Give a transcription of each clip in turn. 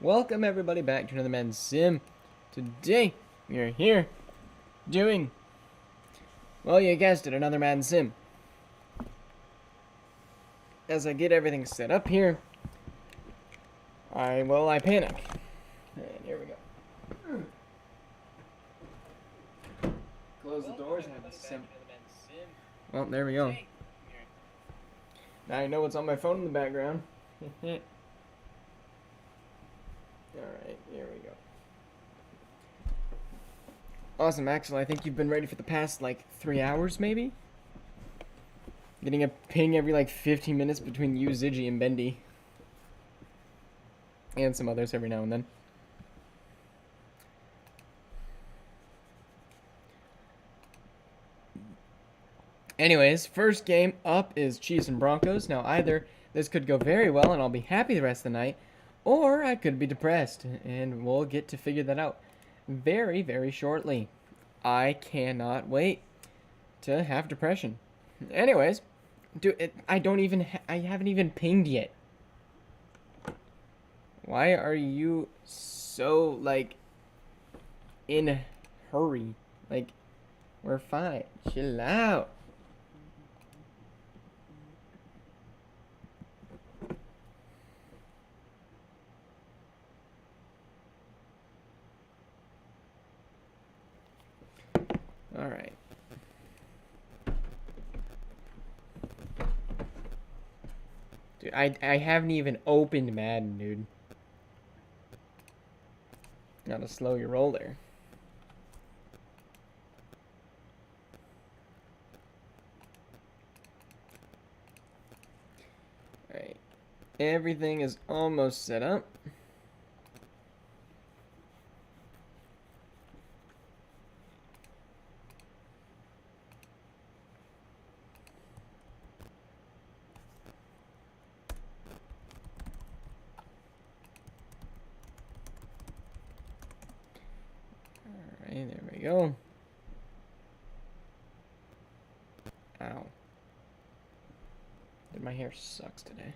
Welcome everybody back to another Madden Sim. Today, we are here doing, well, you guessed it, another Madden Sim. As I get everything set up here, I panic. And here we go. Close the doors and have a sim. Well, there we go. Now I know what's on my phone in the background. Alright, here we go. Awesome, Axel. I think you've been ready for the past, 3 hours, maybe? Getting a ping every, 15 minutes between you, Ziggy, and Bendy. And some others every now and then. Anyways, first game up is Chiefs and Broncos. Now, either this could go very well and I'll be happy the rest of the night, or I could be depressed, and we'll get to figure that out very, very shortly. I cannot wait to have depression. Anyways, dude, I haven't even pinged yet. Why are you so, in a hurry? We're fine. Chill out. Alright. Dude, I haven't even opened Madden, dude. Gotta slow your roll there. Alright. Everything is almost set up. Alright, there we go. Ow. Dude, my hair sucks today.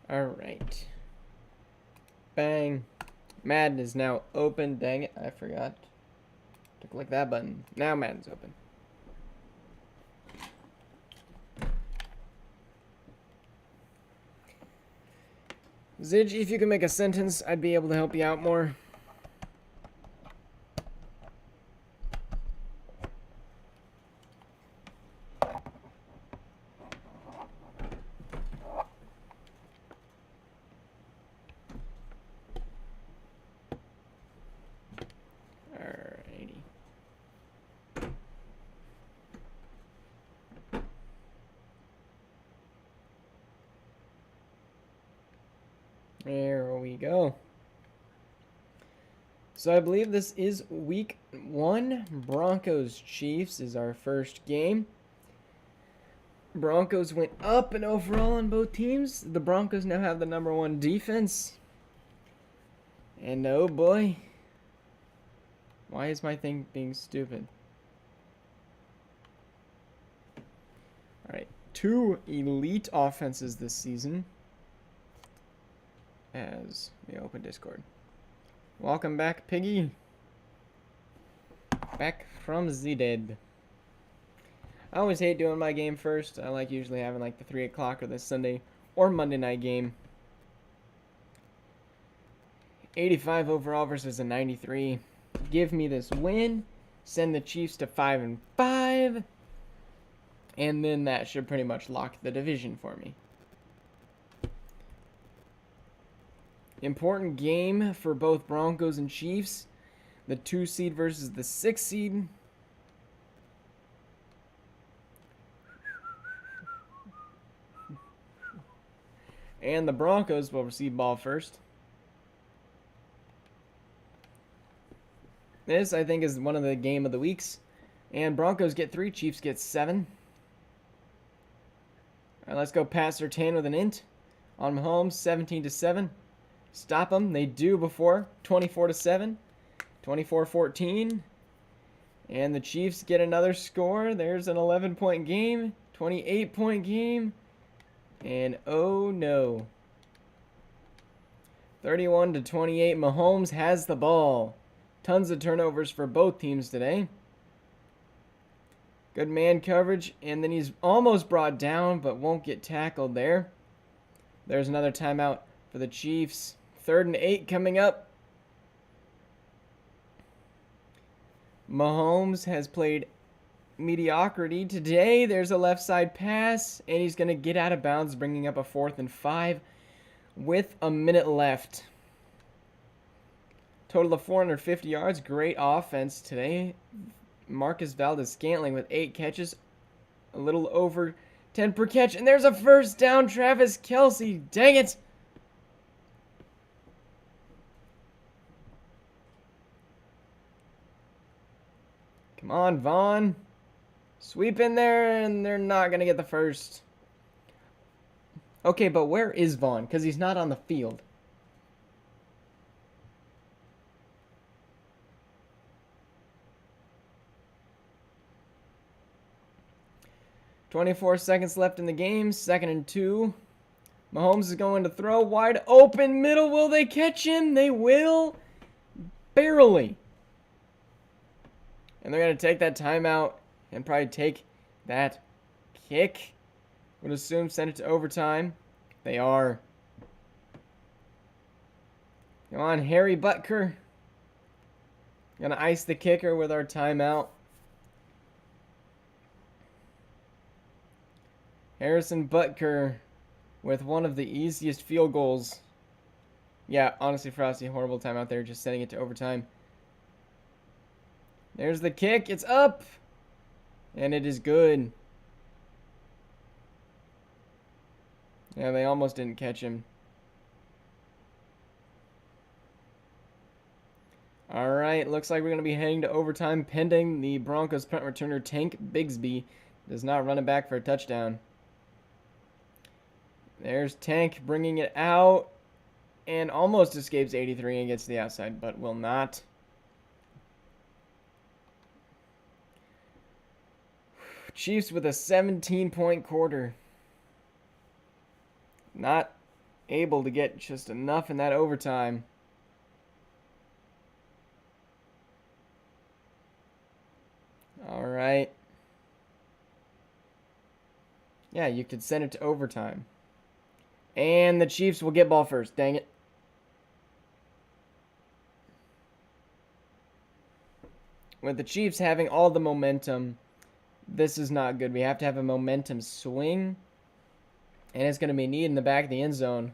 Alright. Bang. Madden is now open. Dang it, I forgot to click that button. Now Madden's open. Zidge, if you can make a sentence, I'd be able to help you out more. Alrighty. There we go. So I believe this is week 1. Broncos Chiefs is our first game. Broncos went up in overall on both teams. The Broncos now have the #1 defense. And oh boy. Why is my thing being stupid? Alright, 2 elite offenses this season. As we open Discord. Welcome back, Piggy. Back from the dead. I always hate doing my game first. I like usually having the 3 o'clock or the Sunday or Monday night game. 85 overall versus a 93. Give me this win. Send the Chiefs to 5-5. And then that should pretty much lock the division for me. Important game for both Broncos and Chiefs. The 2 seed versus the 6 seed. And the Broncos will receive ball first. This, I think, is one of the game of the weeks. And Broncos get 3, Chiefs get 7. All right, let's go Pat Surtain with an int. On Mahomes, 17-7. stop them. They do before 24-7, 24-14. And the Chiefs get another score. There's an 11-point game, 28-point game. And oh no. 31-28. Mahomes has the ball. Tons of turnovers for both teams today. Good man coverage, and then he's almost brought down, but won't get tackled there. There's another timeout for the Chiefs. 3rd and 8 coming up. Mahomes has played mediocrity today. There's a left side pass, and he's going to get out of bounds, bringing up a 4th and 5 with a minute left. Total of 450 yards. Great offense today. Marcus Valdes-Scantling with 8 catches, a little over 10 per catch, and there's a first down. Travis Kelce, dang it. Come on, Vaughn. Sweep in there, and they're not going to get the first. Okay, but where is Vaughn? Because he's not on the field. .24 seconds left in the game. 2nd and 2. Mahomes is going to throw wide open middle. Will they catch him? They will. Barely. And they're going to take that timeout and probably take that kick. Would assume send it to overtime. They are. Come on, Harry Butker. Going to ice the kicker with our timeout. Harrison Butker with one of the easiest field goals. Yeah, honestly, Frosty, horrible timeout there, just sending it to overtime. There's the kick. It's up. And it is good. Yeah, they almost didn't catch him. All right, looks like we're going to be heading to overtime pending the Broncos punt returner Tank Bigsby does not run it back for a touchdown. There's Tank bringing it out and almost escapes 83 and gets to the outside, but will not. Chiefs with a 17-point quarter. Not able to get just enough in that overtime. All right. Yeah, you could send it to overtime. And the Chiefs will get ball first. Dang it. With the Chiefs having all the momentum, this is not good. We have to have a momentum swing. And it's going to be needed in the back of the end zone.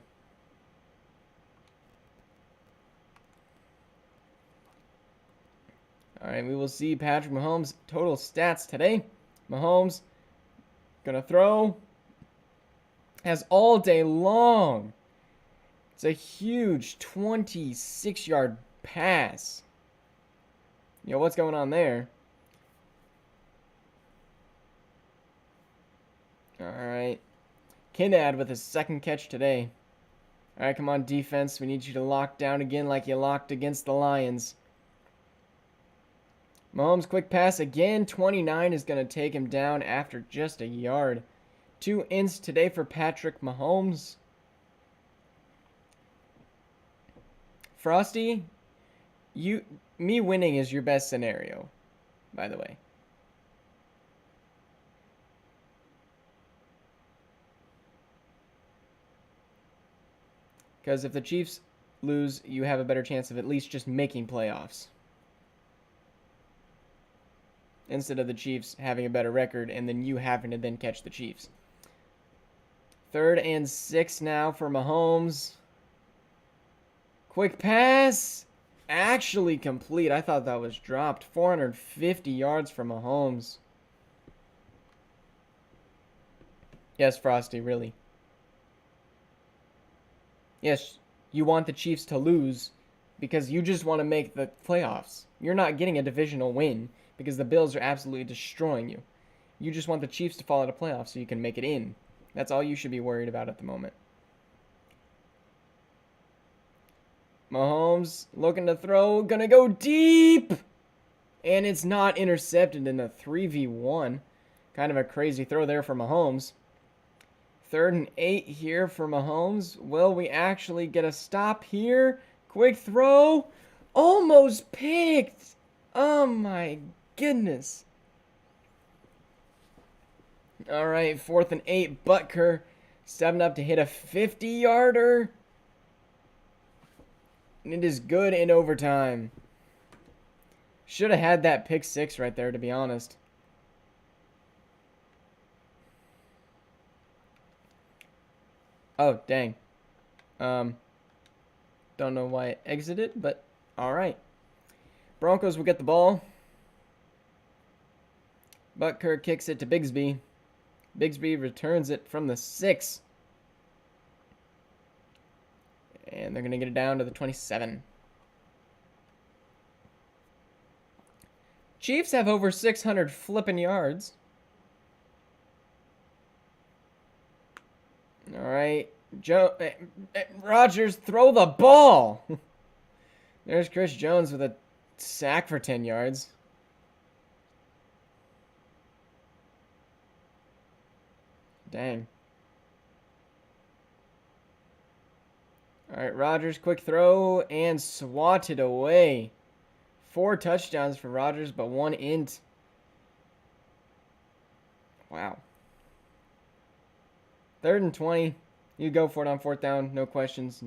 All right, we will see Patrick Mahomes' total stats today. Mahomes going to throw. Has all day long. It's a huge 26-yard pass. Yo, what's going on there? All right. Kinnad with his 2nd catch today. All right, come on, defense. We need you to lock down again like you locked against the Lions. Mahomes, quick pass again. 29 is going to take him down after just a yard. 2 ints today for Patrick Mahomes. Frosty, me winning is your best scenario, by the way. Because if the Chiefs lose, you have a better chance of at least just making playoffs. Instead of the Chiefs having a better record and then you having to then catch the Chiefs. 3rd and 6 now for Mahomes. Quick pass. Actually complete. I thought that was dropped. 450 yards for Mahomes. Yes, Frosty, really. Yes, you want the Chiefs to lose because you just want to make the playoffs. You're not getting a divisional win because the Bills are absolutely destroying you. You just want the Chiefs to fall out of playoffs so you can make it in. That's all you should be worried about at the moment. Mahomes looking to throw. Gonna go deep. And it's not intercepted in a 3v1. Kind of a crazy throw there for Mahomes. 3rd and 8 here for Mahomes. Will we actually get a stop here? Quick throw. Almost picked. Oh my goodness. All right, 4th and 8. Butker stepping up to hit a 50-yarder. And it is good in overtime. Should have had that pick 6 right there, to be honest. Oh, dang. Don't know why it exited, but all right. Broncos will get the ball. Butker kicks it to Bigsby. Bigsby returns it from the 6. And they're going to get it down to the 27. Chiefs have over 600 flipping yards. All right. Rodgers, throw the ball. There's Chris Jones with a sack for 10 yards. Dang. All right, Rodgers, quick throw and swatted away. 4 touchdowns for Rodgers, but 1 int. Wow. 3rd and 20. You go for it on 4th down. No questions.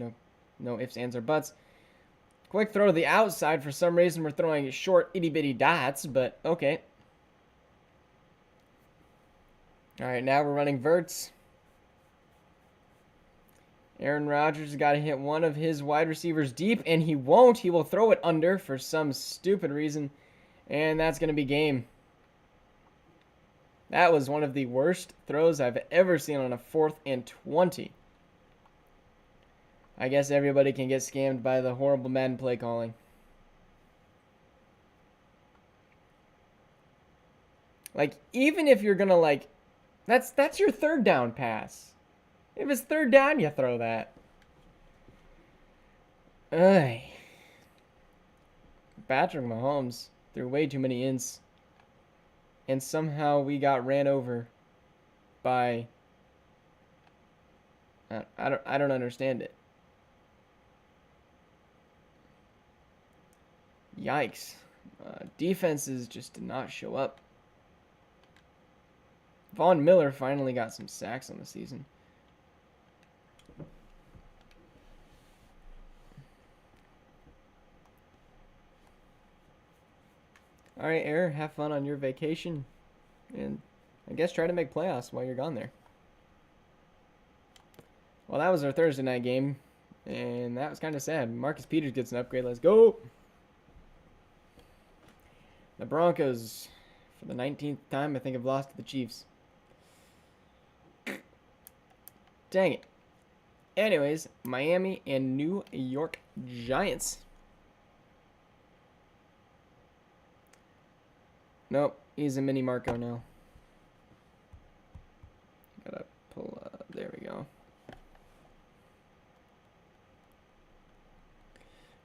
No ifs, ands, or buts. Quick throw to the outside. For some reason, we're throwing short, itty-bitty dots, but okay. All right, now we're running verts. Aaron Rodgers got to hit one of his wide receivers deep, and he won't. He will throw it under for some stupid reason, and that's going to be game. That was one of the worst throws I've ever seen on a 4th and 20. I guess everybody can get scammed by the horrible Madden play calling. Like, even if you're going to, like, that's your 3rd down pass. If it's 3rd down, you throw that. Ugh. Patrick Mahomes threw way too many ints. And somehow we got ran over by... I don't understand it. Yikes. Defenses just did not show up. Von Miller finally got some sacks on the season. All right, Air, have fun on your vacation. And I guess try to make playoffs while you're gone there. Well, that was our Thursday night game. And that was kind of sad. Marcus Peters gets an upgrade. Let's go. The Broncos, for the 19th time, I think, have lost to the Chiefs. Dang it. Anyways, Miami and New York Giants. Nope, he's a mini Marco now. Gotta pull up. There we go.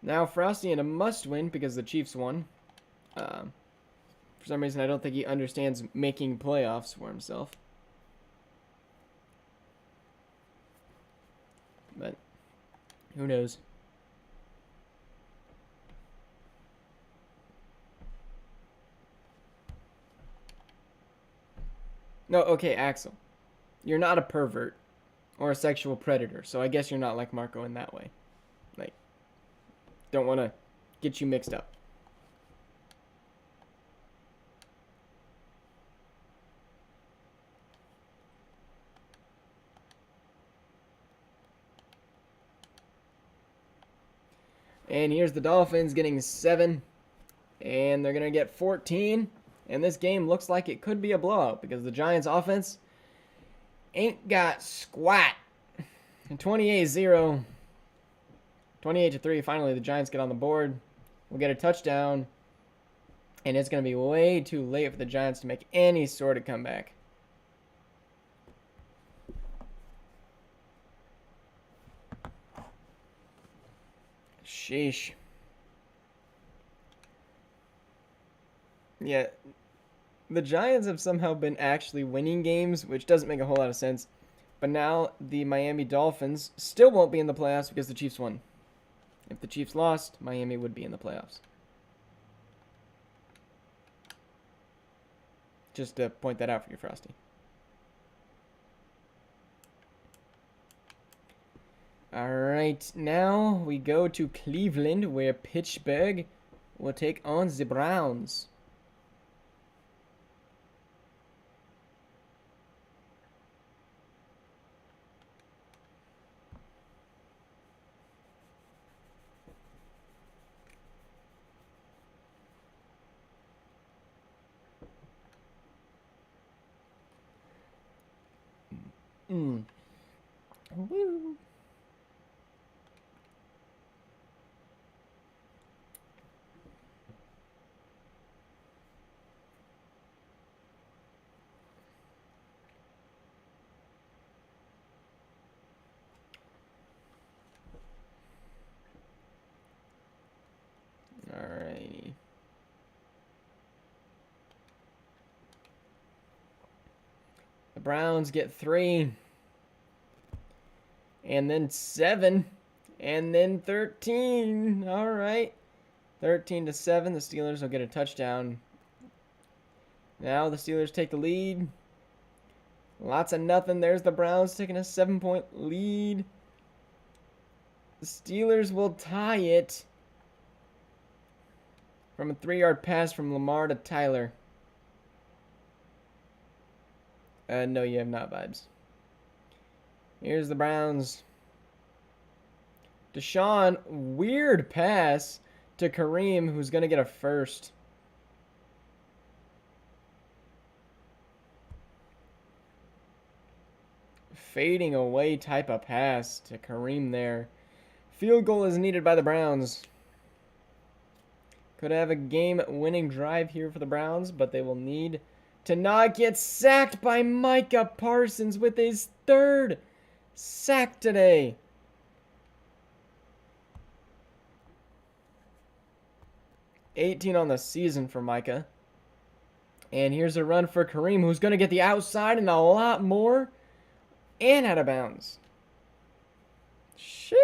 Now Frosty in a must win because the Chiefs won. For some reason, I don't think he understands making playoffs for himself. But who knows? No, okay, Axel. You're not a pervert or a sexual predator, so I guess you're not like Marco in that way. Like, don't want to get you mixed up. And here's the Dolphins getting 7. And they're going to get 14. And this game looks like it could be a blowout because the Giants' offense ain't got squat. And 28-0. 28-3. Finally, the Giants get on the board. We'll get a touchdown. And it's going to be way too late for the Giants to make any sort of comeback. Sheesh. Yeah, the Giants have somehow been actually winning games, which doesn't make a whole lot of sense. But now the Miami Dolphins still won't be in the playoffs because the Chiefs won. If the Chiefs lost, Miami would be in the playoffs. Just to point that out for you, Frosty. All right, now we go to Cleveland, where Pittsburgh will take on the Browns. Mm. Woo. Alrighty. The Browns get 3. And then 7. And then 13. Alright. 13-7. The Steelers will get a touchdown. Now the Steelers take the lead. Lots of nothing. There's the Browns taking a 7-point lead. The Steelers will tie it from a 3-yard pass from Lamar to Tyler. No, you have not, vibes. Here's the Browns. Deshaun, weird pass to Kareem, who's going to get a first. Fading away type of pass to Kareem there. Field goal is needed by the Browns. Could have a game-winning drive here for the Browns, but they will need to not get sacked by Micah Parsons with his 3rd sack today. $18 on the season for Micah. And here's a run for Kareem, who's going to get the outside and a lot more. And out of bounds. Sheesh.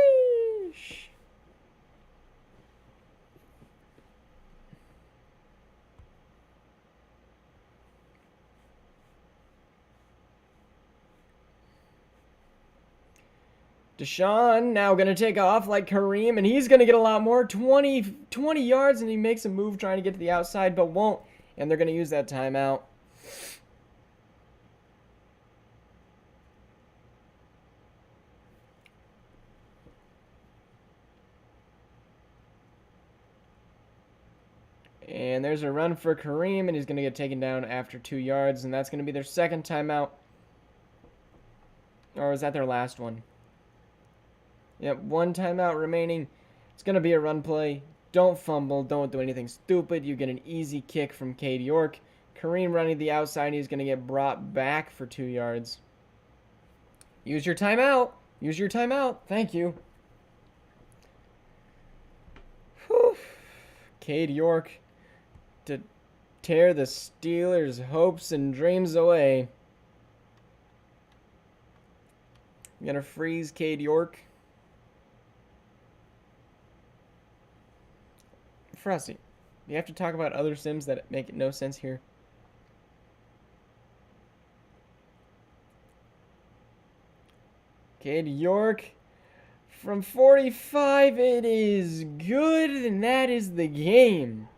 Deshaun now going to take off like Kareem, and he's going to get a lot more. 20 yards, and he makes a move trying to get to the outside, but won't. And they're going to use that timeout. And there's a run for Kareem, and he's going to get taken down after 2 yards, and that's going to be their 2nd timeout. Or was that their last one? Yep, 1 timeout remaining. It's going to be a run play. Don't fumble. Don't do anything stupid. You get an easy kick from Cade York. Kareem running the outside. He's going to get brought back for 2 yards. Use your timeout. Use your timeout. Thank you. Whew. Cade York to tear the Steelers' hopes and dreams away. I'm going to freeze Cade York. Frosty, you have to talk about other sims that make no sense here. Cade York from 45. It is good, and that is the game.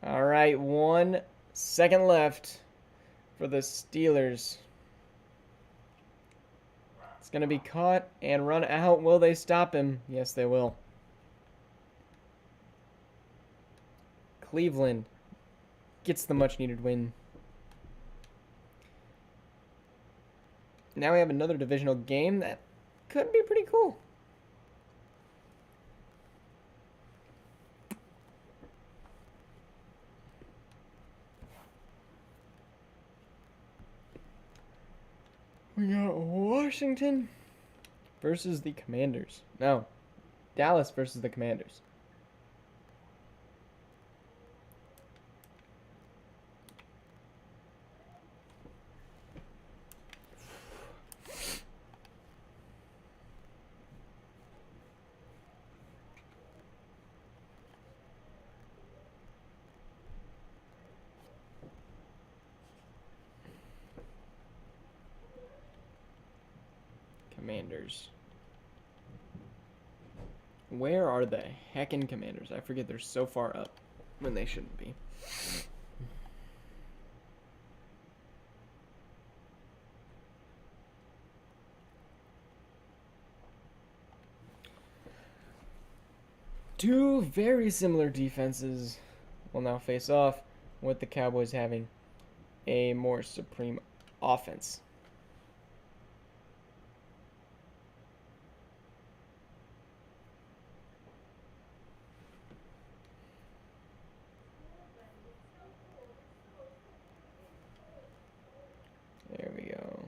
All right, 1 second left for the Steelers. It's going to be caught and run out. Will they stop him? Yes, they will. Cleveland gets the much-needed win. Now we have another divisional game that could be pretty cool. We got Washington versus the Commanders. No, Dallas versus the Commanders. Commanders. Where are the heckin' Commanders? I forget they're so far up when they shouldn't be. Two very similar defenses will now face off, with the Cowboys having a more supreme offense. There we go.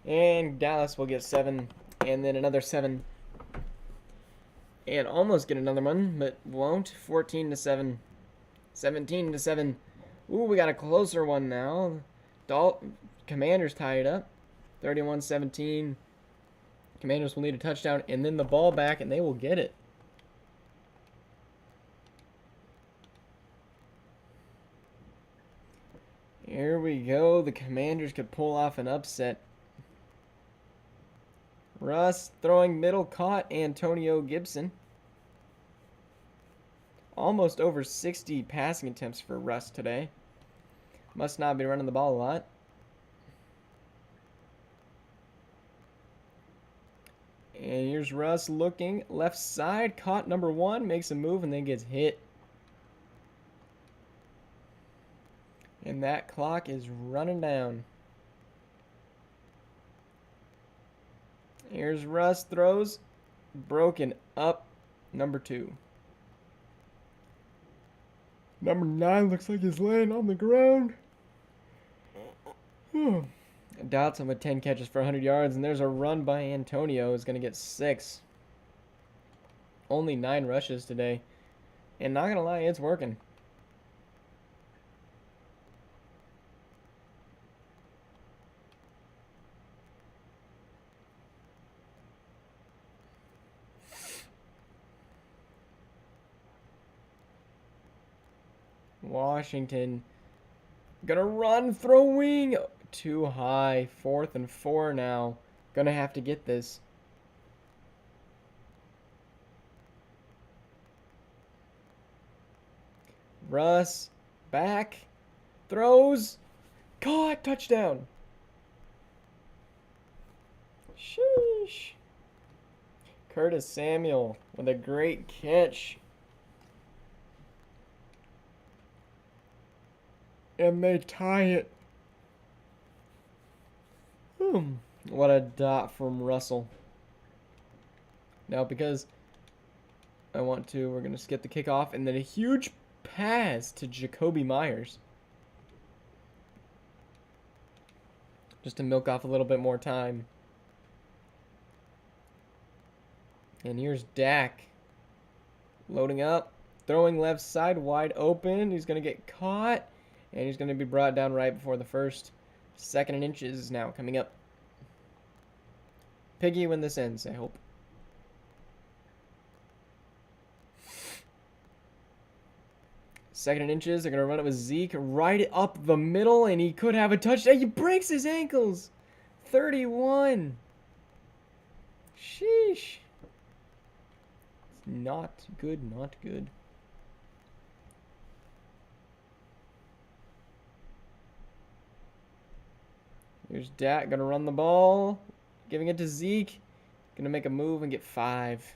And Dallas will get 7, and then another 7. And almost get another one, but won't. 14-7. 17-7. Ooh, we got a closer one now. Commanders tie it up. 31-17. Commanders will need a touchdown, and then the ball back, and they will get it. Here we go. The Commanders could pull off an upset. Russ throwing middle, caught Antonio Gibson. Almost over 60 passing attempts for Russ today. Must not be running the ball a lot. And here's Russ looking left side, caught number 1, makes a move, and then gets hit. And that clock is running down. Here's Russ, throws, broken up, number 2. Number 9 looks like he's laying on the ground. Dotson with 10 catches for 100 yards, and there's a run by Antonio. Is going to get 6. Only 9 rushes today. And not going to lie, it's working. Washington gonna run, throwing too high. 4th and 4 now. Gonna have to get this. Russ back, throws, caught, touchdown. Sheesh. Curtis Samuel with a great catch. And they tie it. What a dot from Russell. Now, because I want to, we're going to skip the kickoff, and then a huge pass to Jacoby Myers. Just to milk off a little bit more time. And here's Dak. Loading up. Throwing left side, wide open. He's going to get caught. And he's going to be brought down right before the first. 2nd and inches is now coming up. Piggy when this ends, I hope. Second and inches. They're going to run it with Zeke right up the middle. And he could have a touchdown. He breaks his ankles. 31. Sheesh. It's not good, not good. Here's Dak, gonna run the ball, giving it to Zeke, gonna make a move and get 5.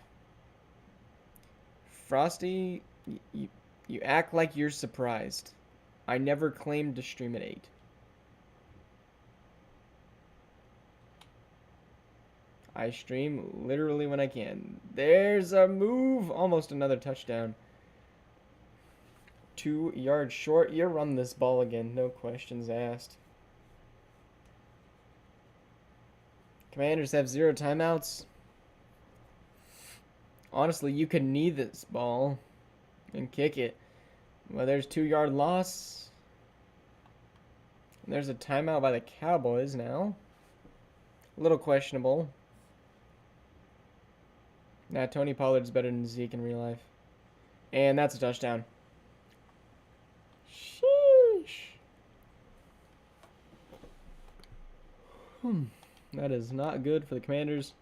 Frosty, you act like you're surprised. I never claimed to stream at 8. I stream literally when I can. There's a move, almost another touchdown. 2 yards short. You run this ball again, no questions asked. Commanders have 0 timeouts. Honestly, you could knee this ball and kick it. Well, there's 2-yard loss. There's a timeout by the Cowboys now. A little questionable. Nah, Tony Pollard's better than Zeke in real life. And that's a touchdown. Sheesh. That is not good for the Commanders.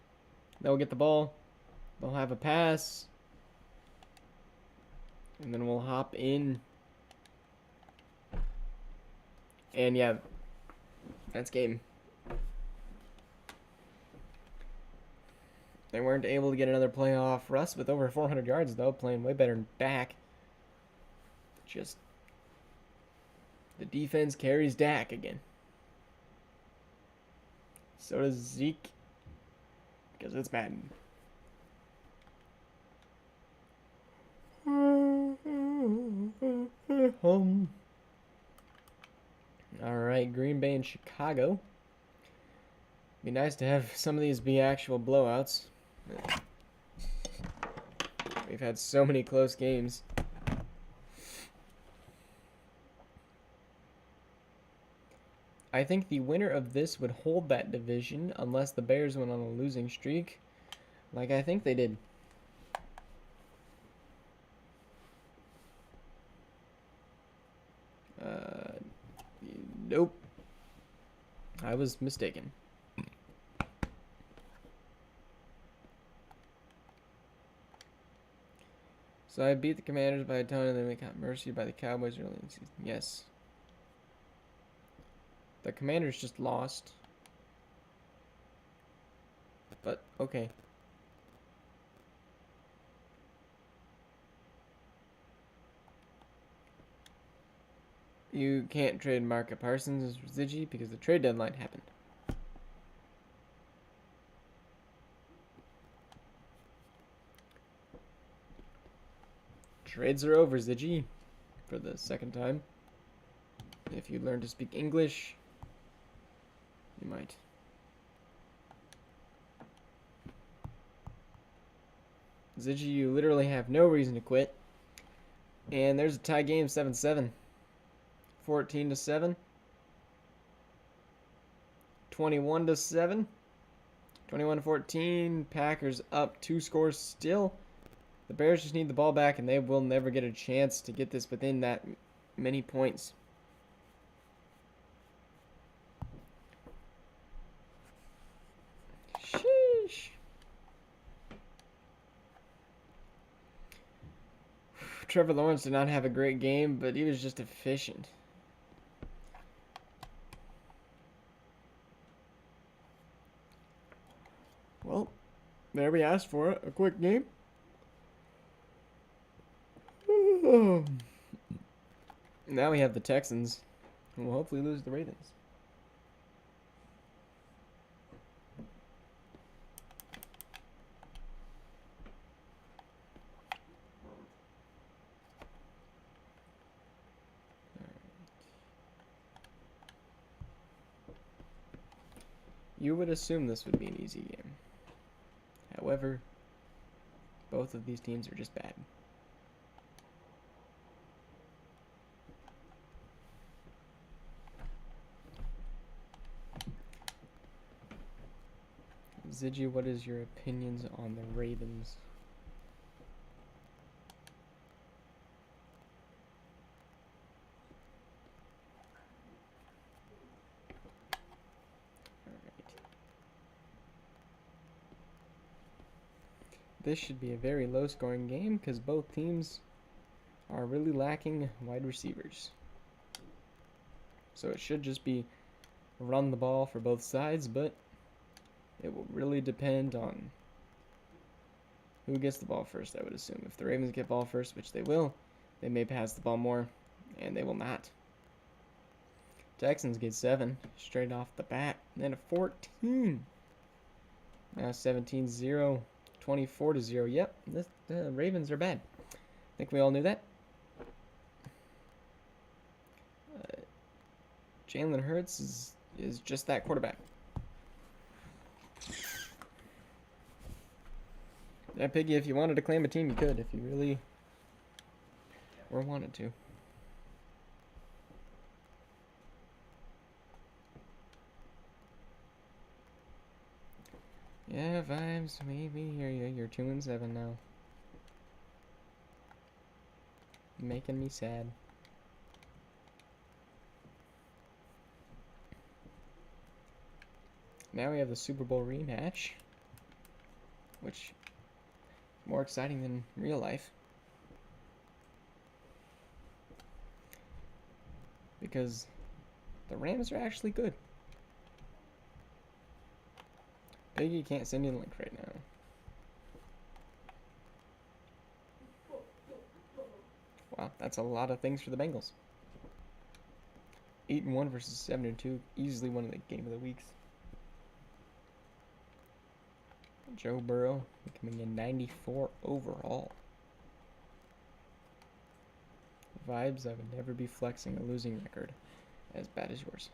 They'll get the ball. They'll have a pass. And then we'll hop in. And yeah, that's game. They weren't able to get another playoff. Russ with over 400 yards, though, playing way better than Dak. Just the defense carries Dak again. So does Zeke, because it's Madden. Alright, Green Bay and Chicago. Be nice to have some of these be actual blowouts. We've had so many close games. I think the winner of this would hold that division unless the Bears went on a losing streak, like I think they did. Nope. I was mistaken. So I beat the Commanders by a ton, and then we got mercy by the Cowboys early in the season. Yes. The Commanders just lost. But, okay. You can't trade Micah Parsons as Ziggy because the trade deadline happened. Trades are over, Ziggy, for the second time. If you learn to speak English, you might. Ziggy, you literally have no reason to quit. And there's a tie game, 7-7. 14-7. 21-7. 21-14. Packers up 2 scores still. The Bears just need the ball back, and they will never get a chance to get this within that many points. Sheesh. Trevor Lawrence did not have a great game, but he was just efficient. Well, there we asked for it. A quick game. Now we have the Texans, who will hopefully lose the Ravens. You would assume this would be an easy game. However, both of these teams are just bad. Ziggy, what is your opinions on the Ravens? This should be a very low-scoring game because both teams are really lacking wide receivers. So it should just be run the ball for both sides, but it will really depend on who gets the ball first, I would assume. If the Ravens get ball first, which they will, they may pass the ball more, and they will not. Texans get 7 straight off the bat, and then a 14. Now 17-0. 24-0. Yep, the Ravens are bad. I think we all knew that. Jalen Hurts is just that quarterback. Yeah, Piggy, if you wanted to claim a team, you could, if you really or wanted to. Yeah, vibes, maybe hear you. You're 2-7 now. Making me sad. Now we have the Super Bowl rematch, which is more exciting than real life. Because the Rams are actually good. Piggy can't send you the link right now. Wow, that's a lot of things for the Bengals. 8-1 versus 7-2, easily one of the game of the weeks. Joe Burrow becoming a 94 overall. Vibes, I would never be flexing a losing record as bad as yours.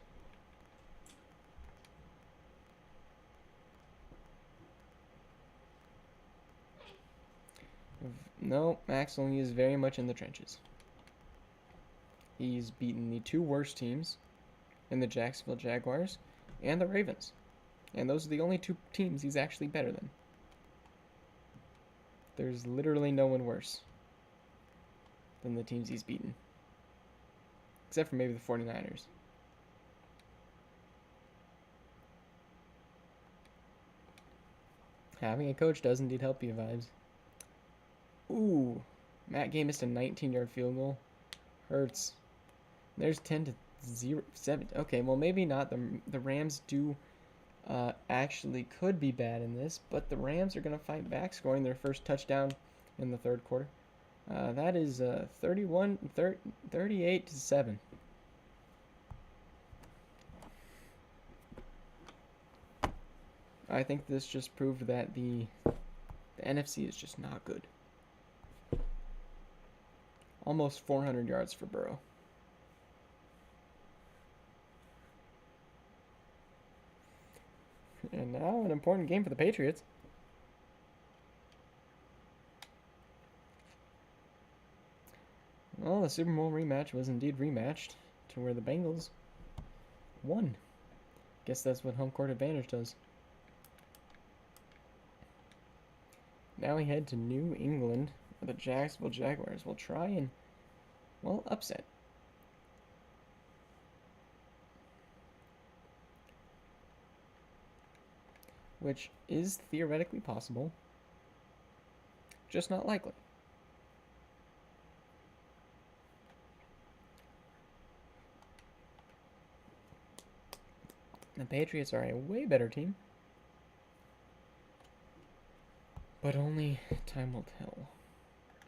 No, Max only is very much in the trenches. He's beaten the two worst teams in the Jacksonville Jaguars and the Ravens. And those are the only two teams he's actually better than. There's literally no one worse than the teams he's beaten. Except for maybe the 49ers. Having a coach does indeed help you, vibes. Ooh, Matt Gay missed a 19-yard field goal. Hurts. There's 10-7. Okay, well maybe not. The Rams do actually could be bad in this, but the Rams are going to fight back, scoring their first touchdown in the third quarter. That is 38-7. I think this just proved that the NFC is just not good. Almost 400 yards for Burrow. And now an important game for the Patriots. Well, the Super Bowl rematch was indeed rematched to where the Bengals won. Guess that's what home court advantage does. Now we head to New England, where the Jacksonville Jaguars will try and, well, upset. Which is theoretically possible, just not likely. The Patriots are a way better team, but only time will tell.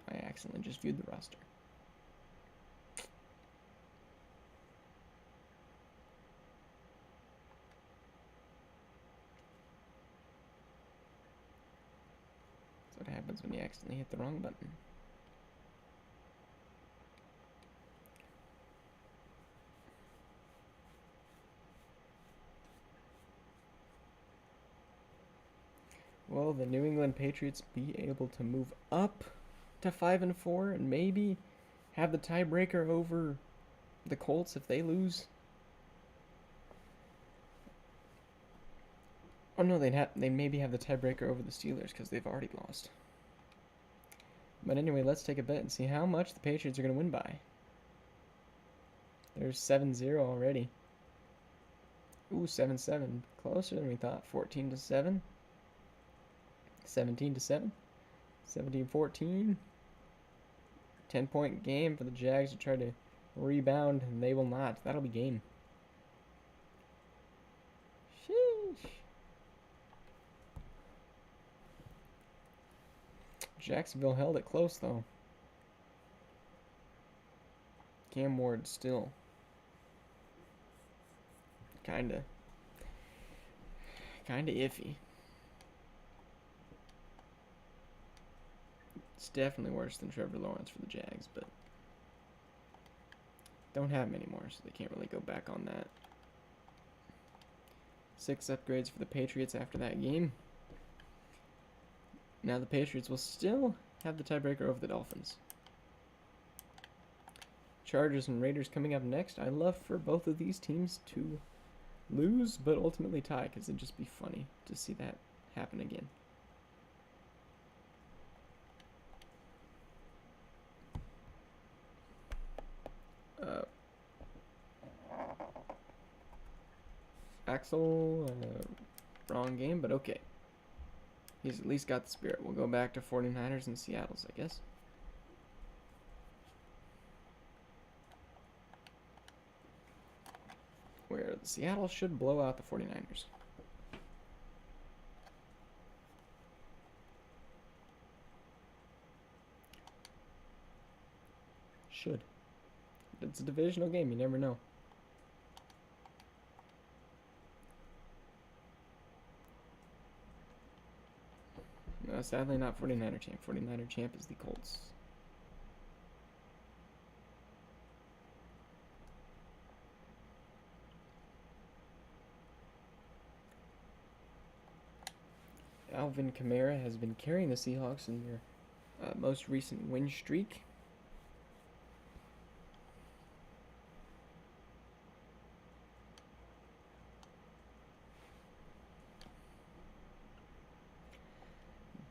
I accidentally just viewed the roster. That's what happens when you accidentally hit the wrong button. Will the New England Patriots be able to move up to 5-4 and maybe have the tiebreaker over the Colts if they lose? Oh no, they maybe have the tiebreaker over the Steelers because they've already lost. But anyway, let's take a bet and see how much the Patriots are going to win by. There's 7-0 already. Ooh, 7-7. Closer than we thought. 14-7. 17-7. 17-14. 10-point game for the Jags to try to rebound, and they will not. That'll be game. Sheesh. Jacksonville held it close, though. Cam Ward still kinda iffy. It's definitely worse than Trevor Lawrence for the Jags, but don't have them anymore, so they can't really go back on that. 6 upgrades for the Patriots after that game. Now the Patriots will still have the tiebreaker over the Dolphins. Chargers and Raiders coming up next. I love for both of these teams to lose, but ultimately tie, because it'd just be funny to see that happen again. Axel, wrong game, but okay. He's at least got the spirit. We'll go back to 49ers and Seattle's, I guess. Where the Seattle should blow out the 49ers. Should. It's a divisional game, you never know. No, sadly not 49er champ. 49er champ is the Colts. Alvin Kamara has been carrying the Seahawks in their most recent win streak.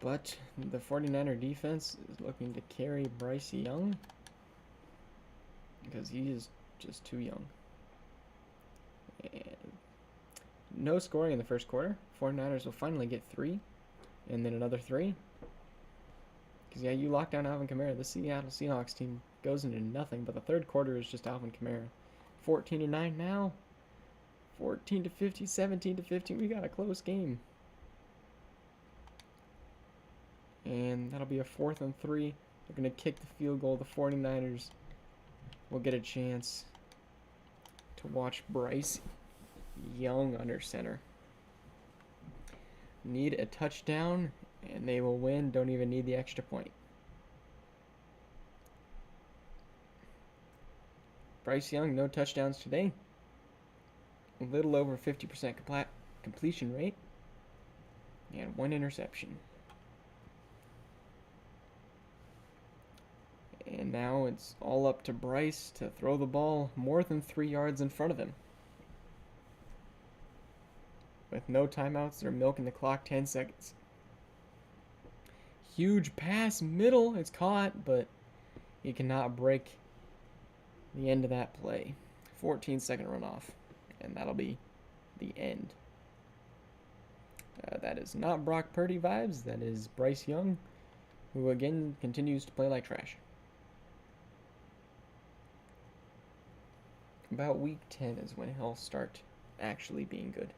But the 49er defense is looking to carry Bryce Young because he is just too young. And no scoring in the first quarter. 49ers will finally get 3 and then another 3. Because, yeah, you lock down Alvin Kamara. The Seattle Seahawks team goes into nothing, but the third quarter is just Alvin Kamara. 14-9 now. 14-50, 17-15. We got a close game. And that'll be a 4th and 3. They're going to kick the field goal. The 49ers will get a chance to watch Bryce Young under center. Need a touchdown, and they will win. Don't even need the extra point. Bryce Young, no touchdowns today. A little over 50% completion rate. And 1 interception. And now it's all up to Bryce to throw the ball more than 3 yards in front of him. With no timeouts, they're milking the clock. 10 seconds. Huge pass, middle. It's caught, but he cannot break the end of that play. 14-second runoff, and that'll be the end. That is not Brock Purdy vibes. That is Bryce Young, who again continues to play like trash. About week 10 is when he'll start actually being good.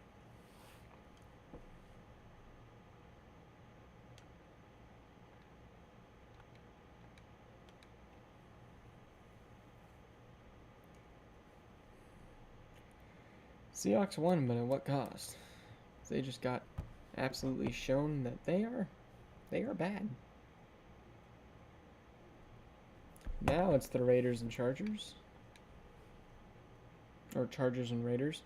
Seahawks won, but at what cost? They just got absolutely shown that they are bad. Now it's the Raiders and Chargers. Or Chargers and Raiders.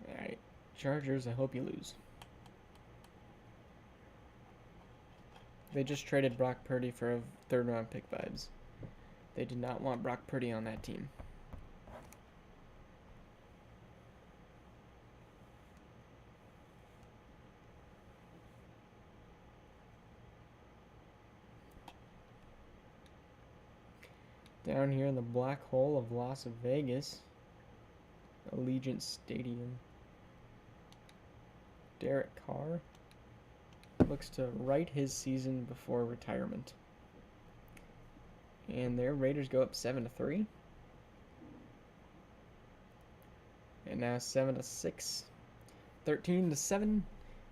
Alright, Chargers, I hope you lose. They just traded Brock Purdy for a 3rd round pick vibes. They did not want Brock Purdy on that team. Down here in the black hole of Las Vegas, Allegiant Stadium, Derek Carr looks to write his season before retirement. And their Raiders go up 7-3. And now 7-6. 13-7.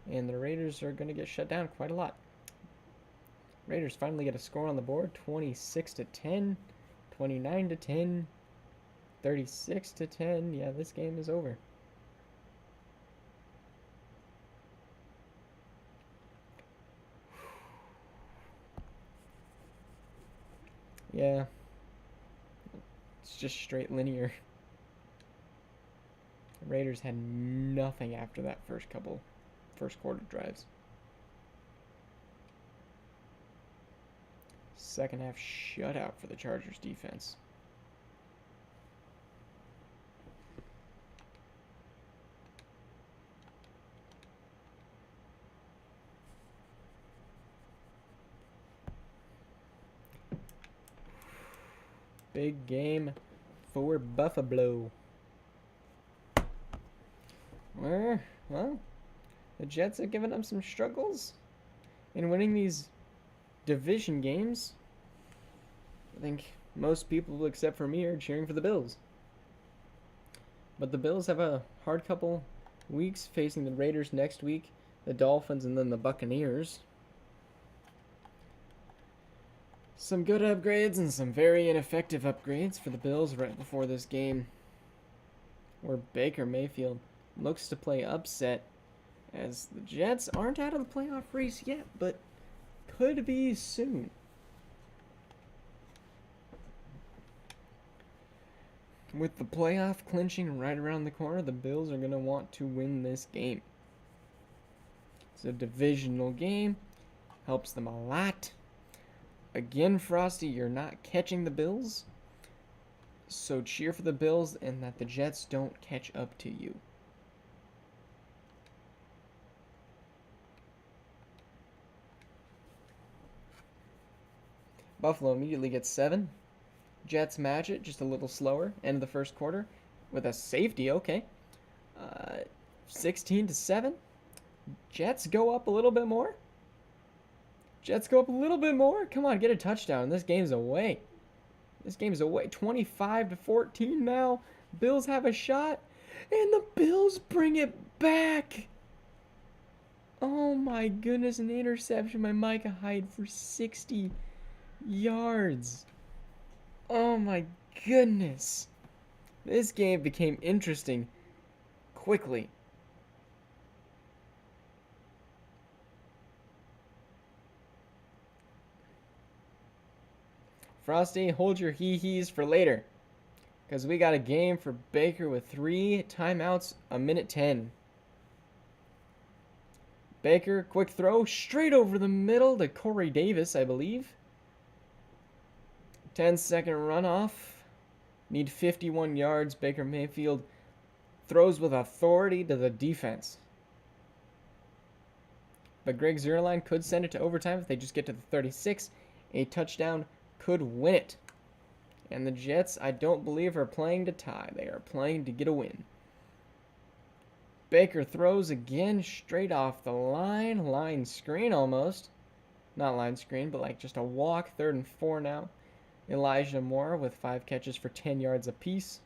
And the Raiders are going to get shut down quite a lot. Raiders finally get a score on the board. 26-10. 29-10. 36-10. Yeah, this game is over. Yeah. It's just straight linear. The Raiders had nothing after that first quarter drives. Second half shutout for the Chargers defense. Big game for Buffalo. Well, the Jets have given them some struggles in winning these division games. I think most people, except for me, are cheering for the Bills. But the Bills have a hard couple weeks, facing the Raiders next week, the Dolphins, and then the Buccaneers. Some good upgrades and some very ineffective upgrades for the Bills right before this game, where Baker Mayfield looks to play upset, as the Jets aren't out of the playoff race yet, but could be soon. With the playoff clinching right around the corner, the Bills are going to want to win this game. It's a divisional game, helps them a lot. Again, Frosty, you're not catching the Bills, so cheer for the Bills and that the Jets don't catch up to you. Buffalo immediately gets 7. Jets match it just a little slower. End of the first quarter with a safety. Okay. 16-7. Jets go up a little bit more. Come on, get a touchdown. This game's away. 25-14 now. Bills have a shot. And the Bills bring it back. Oh my goodness, an interception by Micah Hyde for 60 yards. Oh my goodness. This game became interesting quickly. Frosty, hold your hee-hees for later, because we got a game for Baker with 3 timeouts, a minute 10. Baker, quick throw, straight over the middle to Corey Davis, I believe. 10-second runoff. Need 51 yards. Baker Mayfield throws with authority to the defense. But Greg Zuerlein could send it to overtime if they just get to the 36. A touchdown could win it. And the Jets, I don't believe, are playing to tie. They are playing to get a win. Baker throws again, straight off the line. Line screen almost. Not line screen, but like just a walk. 3rd and 4 now. Elijah Moore with 5 catches for 10 yards apiece.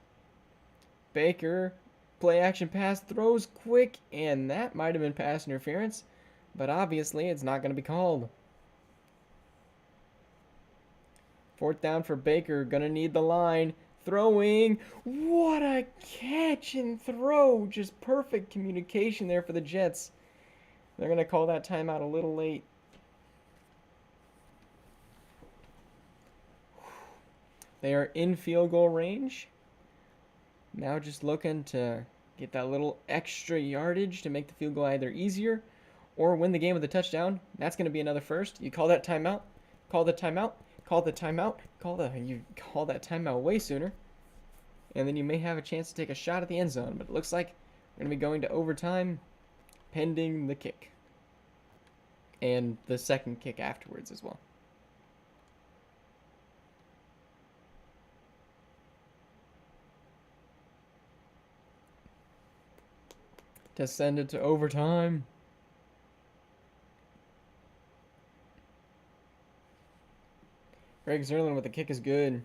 Baker, play action pass, throws quick, and that might have been pass interference, but obviously it's not going to be called. 4th down for Baker, gonna need the line. Throwing, what a catch and throw. Just perfect communication there for the Jets. They're going to call that timeout a little late. They are in field goal range. Now just looking to get that little extra yardage to make the field goal either easier or win the game with a touchdown. That's going to be another first. You call that timeout. You call that timeout way sooner. And then you may have a chance to take a shot at the end zone. But it looks like we're going to be going to overtime pending the kick. And the second kick afterwards as well. To send it to overtime. Greg Zuerlein with the kick is good.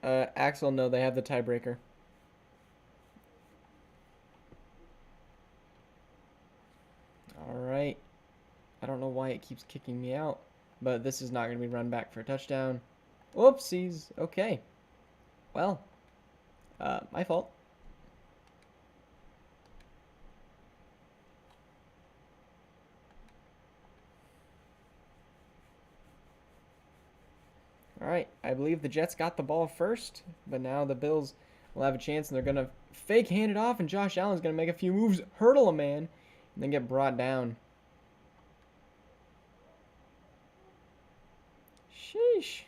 Axel, no, they have the tiebreaker. Alright. I don't know why it keeps kicking me out, but this is not going to be run back for a touchdown. Whoopsies. Okay. Well, my fault. All right, I believe the Jets got the ball first, but now the Bills will have a chance, and they're going to fake hand it off, and Josh Allen's going to make a few moves, hurdle a man, and then get brought down. Sheesh.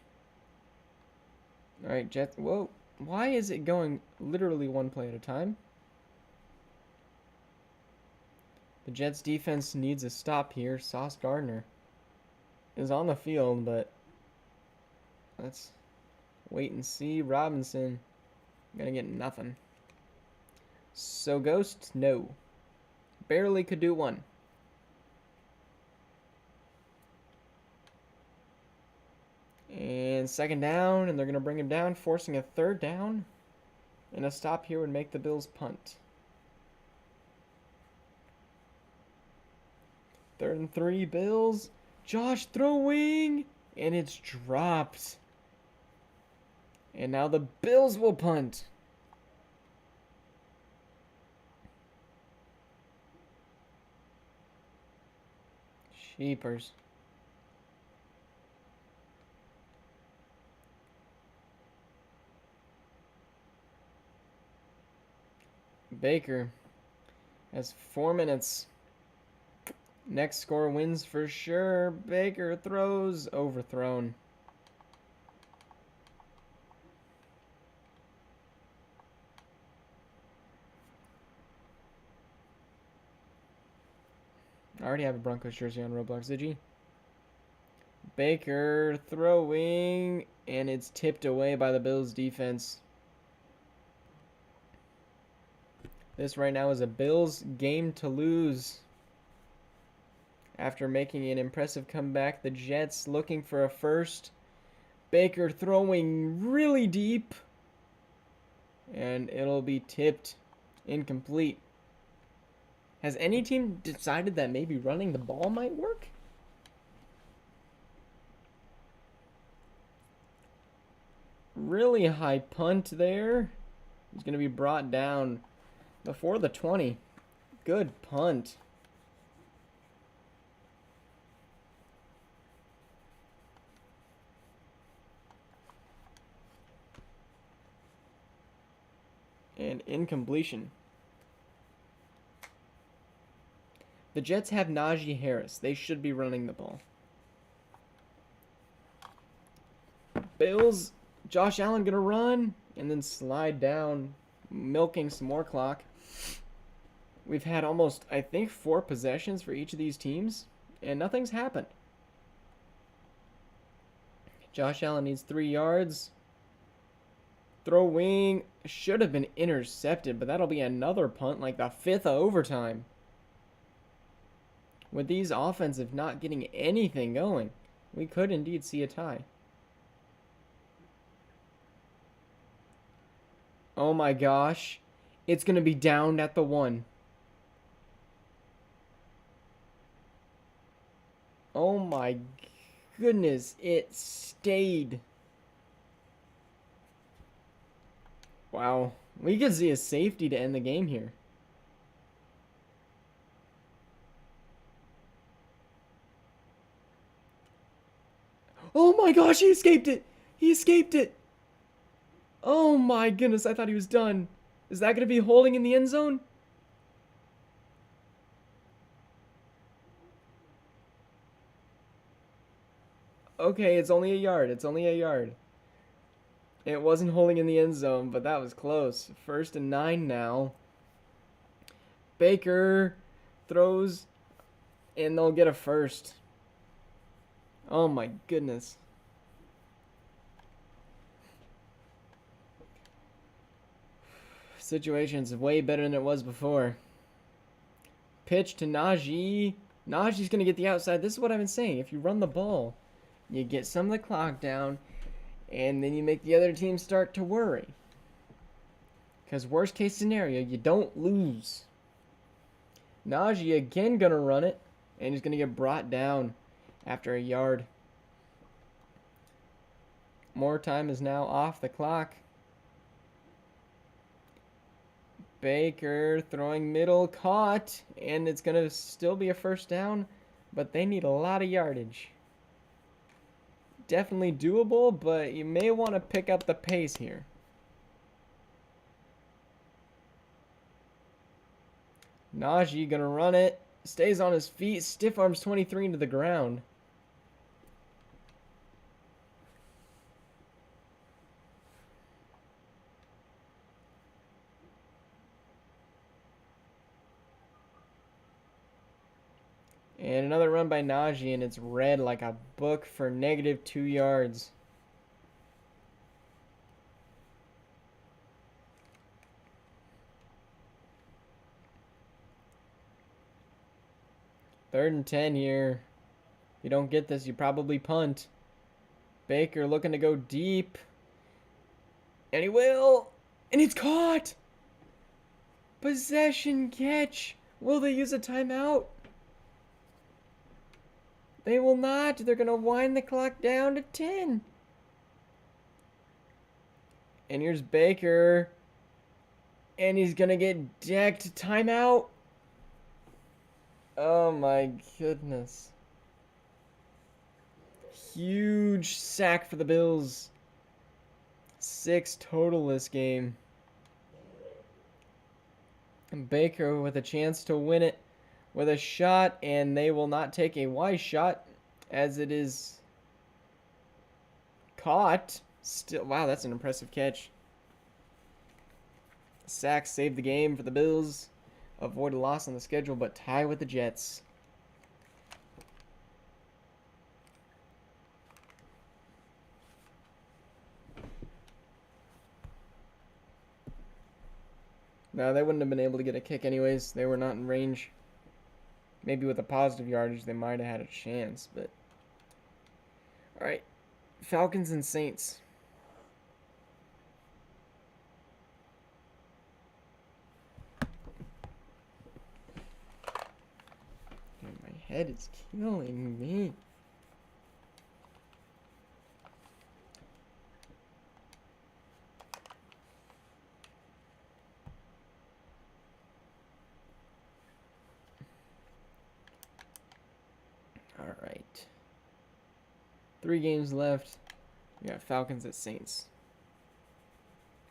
All right, Jets. Whoa. Why is it going literally one play at a time? The Jets defense needs a stop here. Sauce Gardner is on the field, but let's wait and see. Robinson gonna get nothing. So Ghost, no. Barely could do one. And second down, and they're gonna bring him down, forcing a third down. And a stop here would make the Bills punt. 3rd and 3, Bills. Josh throwing, and it's dropped. And now the Bills will punt. Sheepers. Baker has 4 minutes. Next score wins for sure. Baker throws, overthrown. I already have a Broncos jersey on Roblox, did you? Baker throwing, and it's tipped away by the Bills defense. This right now is a Bills game to lose. After making an impressive comeback, the Jets looking for a first. Baker throwing really deep, and it'll be tipped, incomplete. Has any team decided that maybe running the ball might work? Really high punt there. He's going to be brought down before the 20. Good punt. And incompletion. The Jets have Najee Harris. They should be running the ball. Bills, Josh Allen gonna run and then slide down, milking some more clock. We've had almost, I think, 4 possessions for each of these teams, and nothing's happened. Josh Allen needs 3 yards. Throwing should have been intercepted, but that'll be another punt, like the 5th of overtime. With these offensive not getting anything going, we could indeed see a tie. Oh my gosh. It's going to be down at the 1. Oh my goodness. It stayed. Wow. We could see a safety to end the game here. Oh my gosh, he escaped it. He escaped it. Oh my goodness, I thought he was done. Is that going to be holding in the end zone? Okay, it's only a yard. It's only a yard. It wasn't holding in the end zone, but that was close. 1st and 9 now. Baker throws, and they'll get a first. Oh my goodness. Situation's way better than it was before. Pitch to Najee. Najee's going to get the outside. This is what I've been saying. If you run the ball, you get some of the clock down, and then you make the other team start to worry. Because worst case scenario, you don't lose. Najee again going to run it, and he's going to get brought down after a yard. More time is now off the clock. Baker throwing middle, caught, and it's going to still be a first down, but they need a lot of yardage. Definitely doable, but you may want to pick up the pace here. Najee going to run it. Stays on his feet. Stiff arms 23 into the ground. And another run by Najee, and it's red like a book for negative 2 yards. Third and 10 here. If you don't get this, you probably punt. Baker looking to go deep. And he will. And it's caught. Possession catch. Will they use a timeout? They will not. They're going to wind the clock down to 10. And here's Baker. And he's going to get decked. Timeout. Oh my goodness. Huge sack for the Bills. 6 total this game. And Baker with a chance to win it with a shot, and they will not take a wise shot as it is caught. Still, wow, that's an impressive catch. Sack saved the game for the Bills. Avoid a loss on the schedule, but tie with the Jets. No, they wouldn't have been able to get a kick anyways. They were not in range. Maybe with a positive yardage, they might have had a chance, but... Alright. Falcons and Saints. Dude, my head is killing me. Alright. 3 games left. We got Falcons at Saints.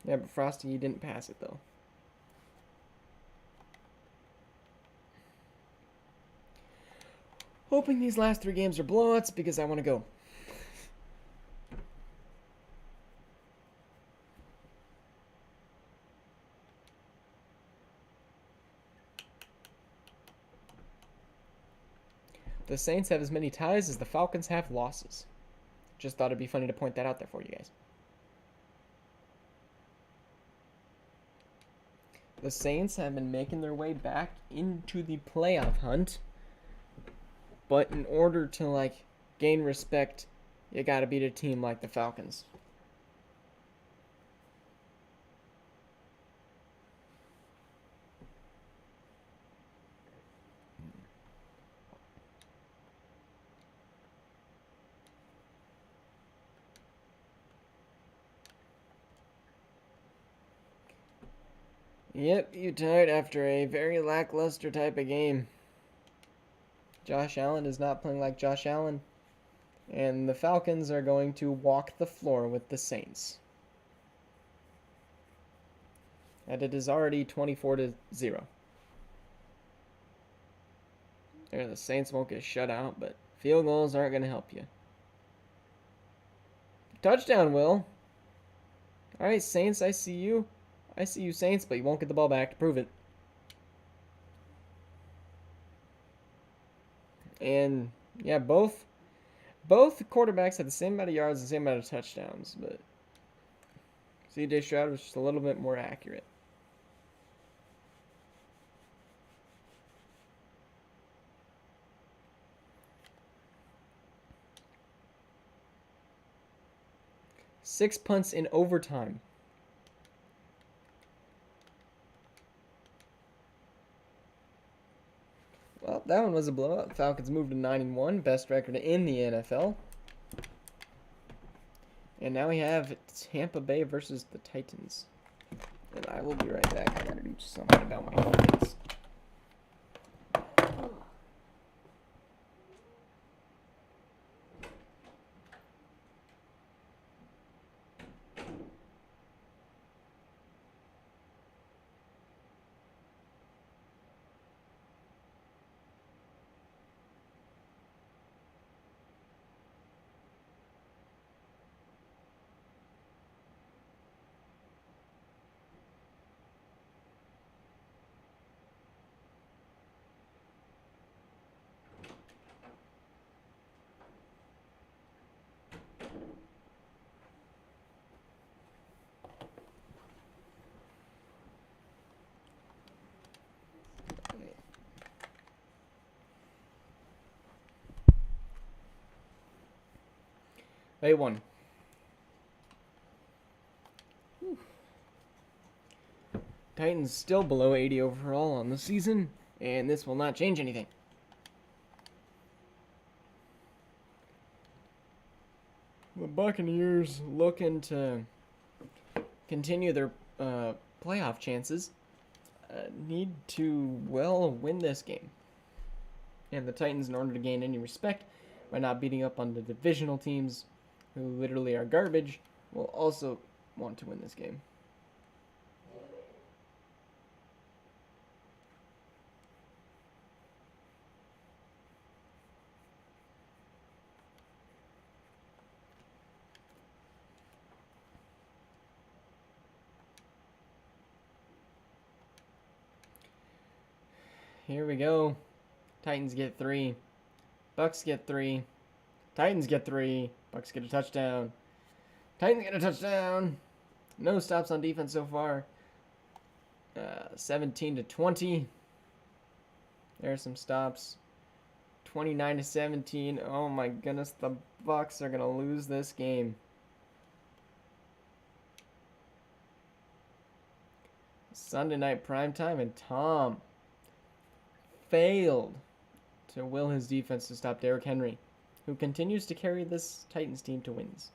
Yeah, but Frosty, you didn't pass it, though. Hoping these last 3 games are blowouts because I want to go. The Saints have as many ties as the Falcons have losses. Just thought it'd be funny to point that out there for you guys. The Saints have been making their way back into the playoff hunt. But in order to, gain respect, you gotta beat a team like the Falcons. Yep, you tied after a very lackluster type of game. Josh Allen is not playing like Josh Allen. And the Falcons are going to walk the floor with the Saints. And it is already 24-0. There, the Saints won't get shut out, but field goals aren't going to help you. Touchdown, Will. All right, Saints, I see you. I see you, Saints, but you won't get the ball back to prove it. And, yeah, both quarterbacks had the same amount of yards and the same amount of touchdowns, but C.J. Stroud was just a little bit more accurate. Six punts in overtime. Well, that one was a blowout. Falcons moved to 9-1, best record in the NFL. And now we have Tampa Bay versus the Titans. And I will be right back. I gotta do something about my face. They won. Titans still below 80 overall on the season, and this will not change anything. The Buccaneers looking to continue their playoff chances need to, well, win this game. And the Titans, in order to gain any respect by not beating up on the divisional teams who literally are garbage, will also want to win this game. Here we go. Titans get 3. Bucks get 3. Titans get 3. Bucks get a touchdown. Titans get a touchdown. No stops on defense so far. 17-20. There's some stops. 29-17. Oh my goodness, the Bucks are gonna lose this game. Sunday night primetime, and Tom failed to will his defense to stop Derrick Henry, who continues to carry this Titans team to wins.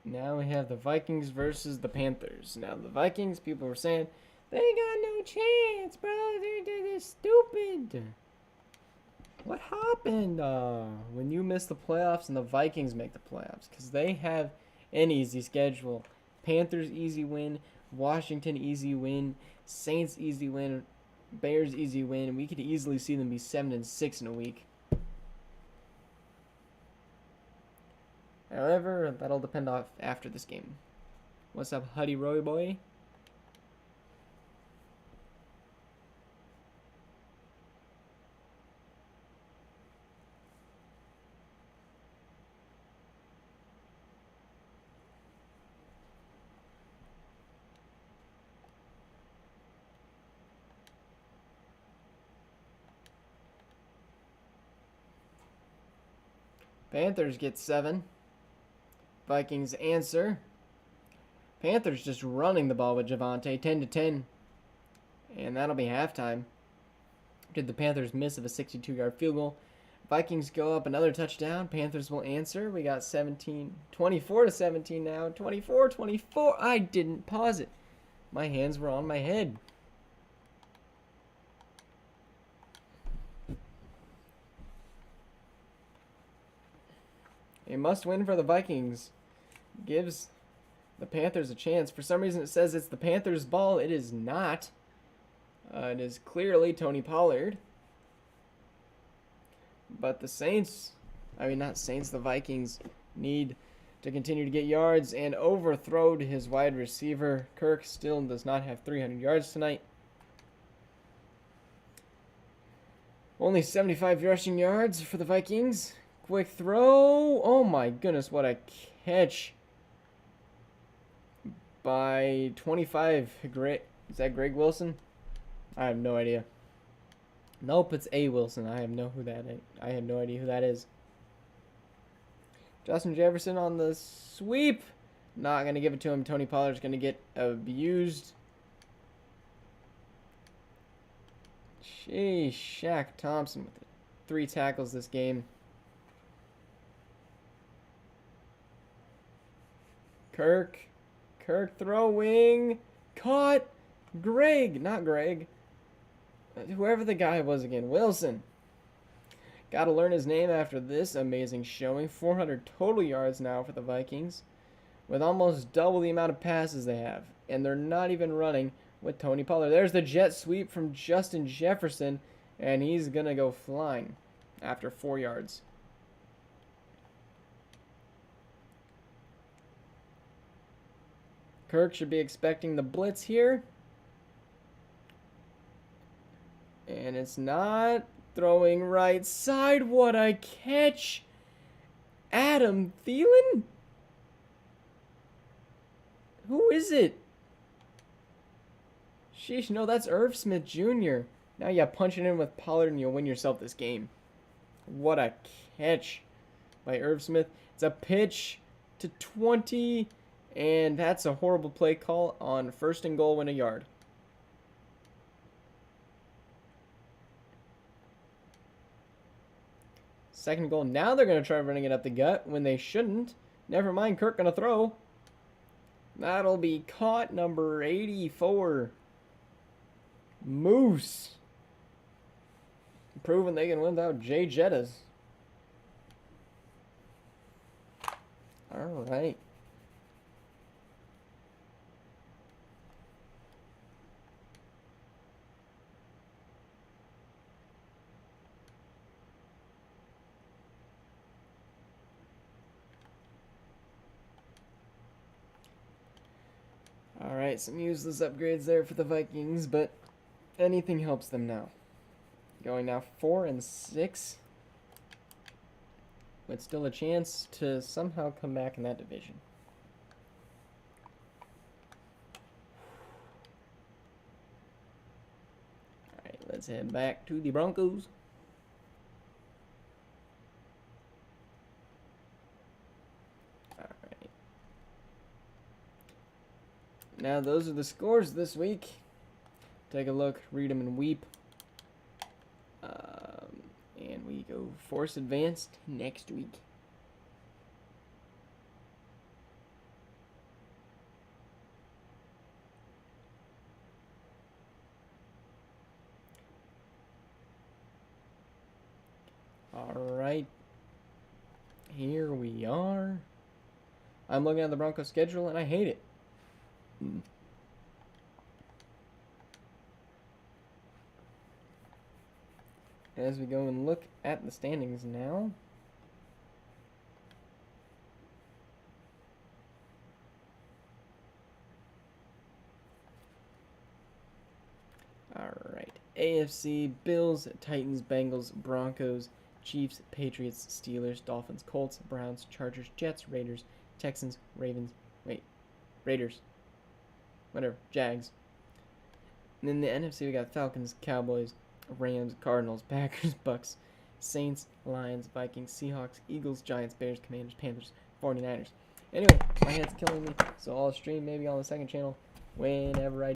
Now we have the Vikings versus the Panthers. Now the Vikings, people were saying, they got no chance, bro. They're stupid. What happened when you miss the playoffs and the Vikings make the playoffs? Because they have an easy schedule. Panthers easy win. Washington easy win. Saints easy win. Bears easy win. We could easily see them be 7-6 in a week. However, that'll depend off after this game. What's up, Huddy Roy boy? Panthers get 7. Vikings answer. Panthers just running the ball with Javonte, 10-10. And that'll be halftime. Did the Panthers miss of a 62-yard field goal? Vikings go up another touchdown. Panthers will answer. We got 24-17 now. 24-24. I didn't pause it. My hands were on my head. A must win for the Vikings. Gives the Panthers a chance. For some reason it says it's the Panthers' ball. It is not. It is clearly Tony Pollard. But the Saints, the Vikings need to continue to get yards and overthrow his wide receiver. Kirk still does not have 300 yards tonight. Only 75 rushing yards for the Vikings. Quick throw. Oh my goodness, what a catch by 25. Is that Greg Wilson? I have no idea. Nope, it's A. Wilson. I have no idea who that is. Justin Jefferson on the sweep. Not going to give it to him. Tony Pollard's going to get abused. Sheesh, Shaq Thompson with 3 tackles this game. Kirk throwing. Caught. Not Greg. Whoever the guy was again. Wilson. Got to learn his name after this amazing showing. 400 total yards now for the Vikings, with almost double the amount of passes they have. And they're not even running with Tony Pollard. There's the jet sweep from Justin Jefferson, and he's going to go flying after 4 yards. Kirk should be expecting the blitz here. And it's not. Throwing right side. What a catch. Adam Thielen? Who is it? Sheesh, no, that's Irv Smith Jr. Now you punch it in with Pollard and you'll win yourself this game. What a catch by Irv Smith. It's a pitch to 20, and that's a horrible play call on 1st and goal, win a yard. Second goal. Now they're going to try running it up the gut when they shouldn't. Never mind, Kirk going to throw. That'll be caught, number 84. Moose. Proving they can win without Jay Jettas. All right. Alright, some useless upgrades there for the Vikings, but anything helps them now. Going now 4-6. With still a chance to somehow come back in that division. Alright, let's head back to the Broncos. Now, those are the scores this week. Take a look, read them, and weep. And we go Force Advanced next week. Alright. Here we are. I'm looking at the Broncos schedule, and I hate it. As we go and look at the standings now. Alright. AFC, Bills, Titans, Bengals, Broncos, Chiefs, Patriots, Steelers, Dolphins, Colts, Browns, Chargers, Jets, Raiders, Texans, Ravens, Raiders. Whatever, Jags. And in the NFC, we got Falcons, Cowboys, Rams, Cardinals, Packers, Bucks, Saints, Lions, Vikings, Seahawks, Eagles, Giants, Bears, Commanders, Panthers, 49ers. Anyway, my head's killing me, so I'll stream maybe on the second channel whenever I